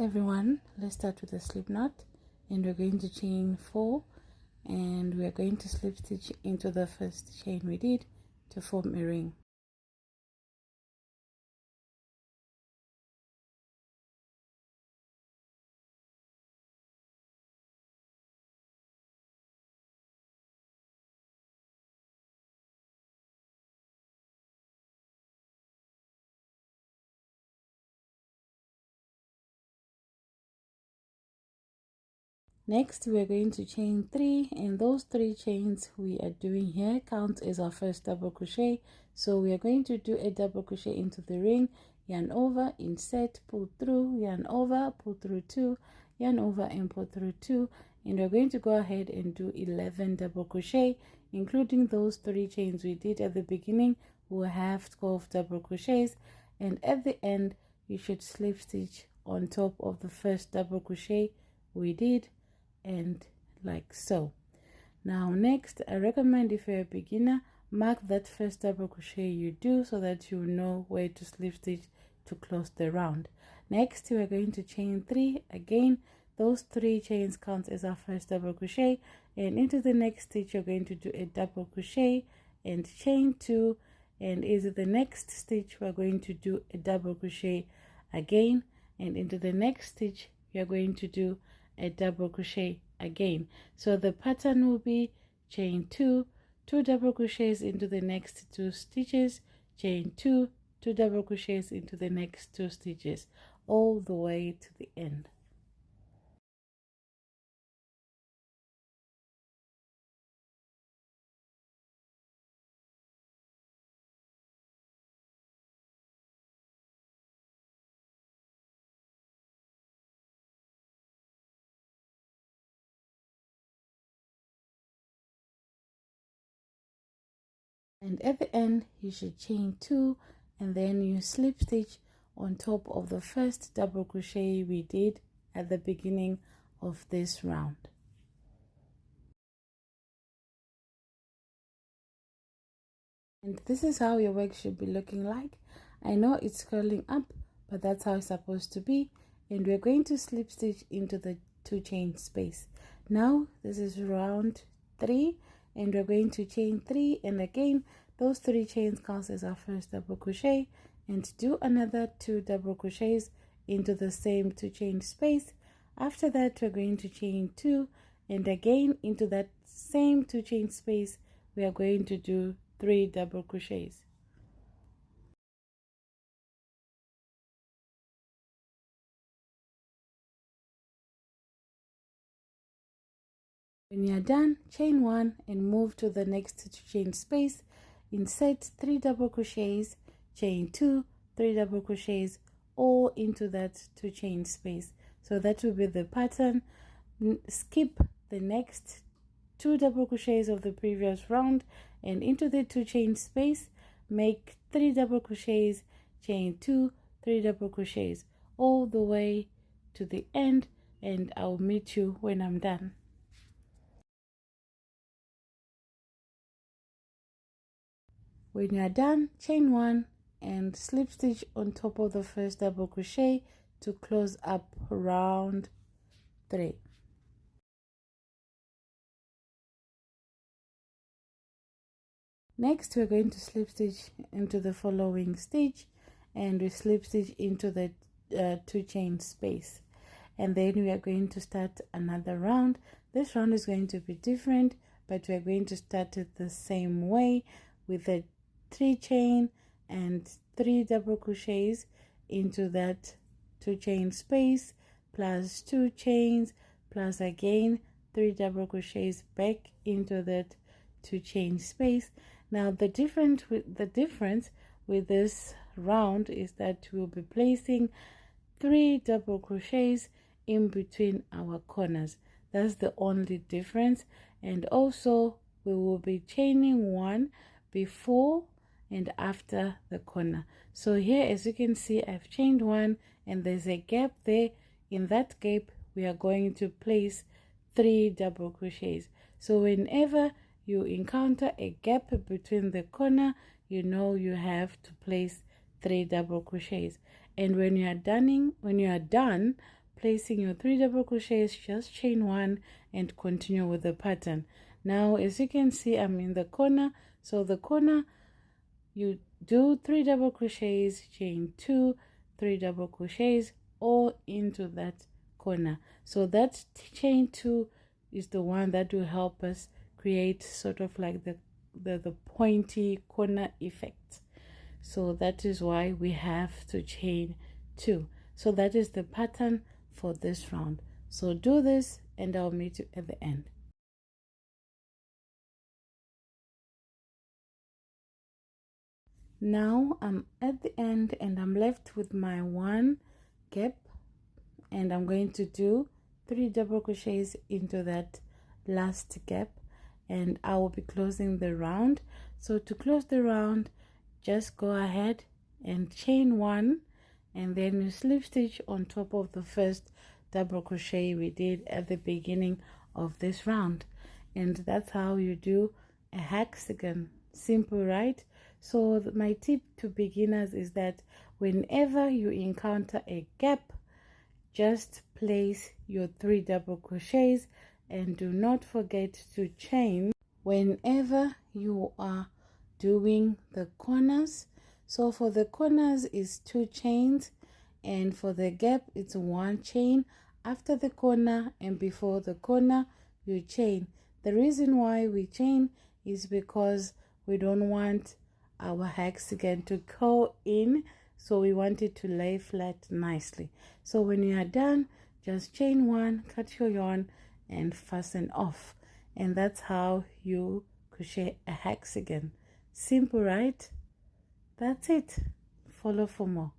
Everyone, let's start with a slip knot, and we're going to chain 4, and we're going to slip stitch into the first chain we did to form a ring. Next, we're going to chain 3, and those 3 chains we are doing here count as our first double crochet. So we are going to do a double crochet into the ring, yarn over, insert, pull through, yarn over, pull through 2, yarn over and pull through 2, and we're going to go ahead and do 11 double crochet, including those 3 chains we did at the beginning. We'll have 12 double crochets, and at the end you should slip stitch on top of the first double crochet we did, and like so. Now next, I recommend, if you're a beginner, mark that first double crochet you do so that you know where to slip stitch to close the round. Next, we are going to chain 3 again. Those 3 chains count as our first double crochet, and into the next stitch you're going to do a double crochet and chain 2, and into the next stitch we're going to do a double crochet again, and into the next stitch you're going to do a double crochet again. So the pattern will be chain 2, 2 double crochets into the next 2 stitches, chain 2, 2 double crochets into the next 2 stitches, all the way to the end. And at the end you should chain 2, and then you slip stitch on top of the first double crochet we did at the beginning of this round. And this is how your work should be looking like. I know it's curling up, but that's how it's supposed to be. And we're going to slip stitch into the 2 chain space. Now this is round 3, and we're going to chain 3, and again those 3 chains count as our first double crochet, and do another 2 double crochets into the same 2 chain space. After that we're going to chain 2, and again into that same 2 chain space we are going to do 3 double crochets. When you are done, chain 1 and move to the next 2 chain space, insert 3 double crochets, chain 2, 3 double crochets, all into that 2 chain space. So that will be the pattern. Skip the next 2 double crochets of the previous round, and into the 2 chain space make 3 double crochets, chain 2, 3 double crochets, all the way to the end, and I'll meet you when I'm done. When you are done, chain 1 and slip stitch on top of the first double crochet to close up round 3. Next, we're going to slip stitch into the following stitch, and we slip stitch into the 2 chain space, and then we are going to start another round. This round is going to be different, but we are going to start it the same way with a 3 chain and 3 double crochets into that 2 chain space, plus 2 chains, plus again 3 double crochets back into that 2 chain space. Now the difference with this round is that we'll be placing 3 double crochets in between our corners. That's the only difference. And also we will be chaining 1 before and after the corner. So here, as you can see, I've chained 1 and there's a gap there. In that gap we are going to place 3 double crochets. So whenever you encounter a gap between the corner, you know you have to place 3 double crochets. And when you are done placing your 3 double crochets, just chain 1 and continue with the pattern. Now as you can see, I'm in the corner, so the corner you do 3 double crochets, chain 2, 3 double crochets all into that corner. So that chain 2 is the one that will help us create sort of like the pointy corner effect. So that is why we have to chain 2. So that is the pattern for this round. So do this and I'll meet you at the end. Now I'm at the end and I'm left with my 1 gap, and I'm going to do 3 double crochets into that last gap, and I will be closing the round. So to close the round, just go ahead and chain 1, and then you slip stitch on top of the first double crochet we did at the beginning of this round. And that's how you do a hexagon. Simple, right? So my tip to beginners is that whenever you encounter a gap, just place your 3 double crochets and do not forget to chain whenever you are doing the corners. So for the corners is 2 chains, and for the gap it's 1 chain. After the corner and before the corner you chain. The reason why we chain is because we don't want our hexagon to go in, so we want it to lay flat nicely. So when you are done, just chain 1, cut your yarn and fasten off, and that's how you crochet a hexagon. Simple, right? That's it. Follow for more.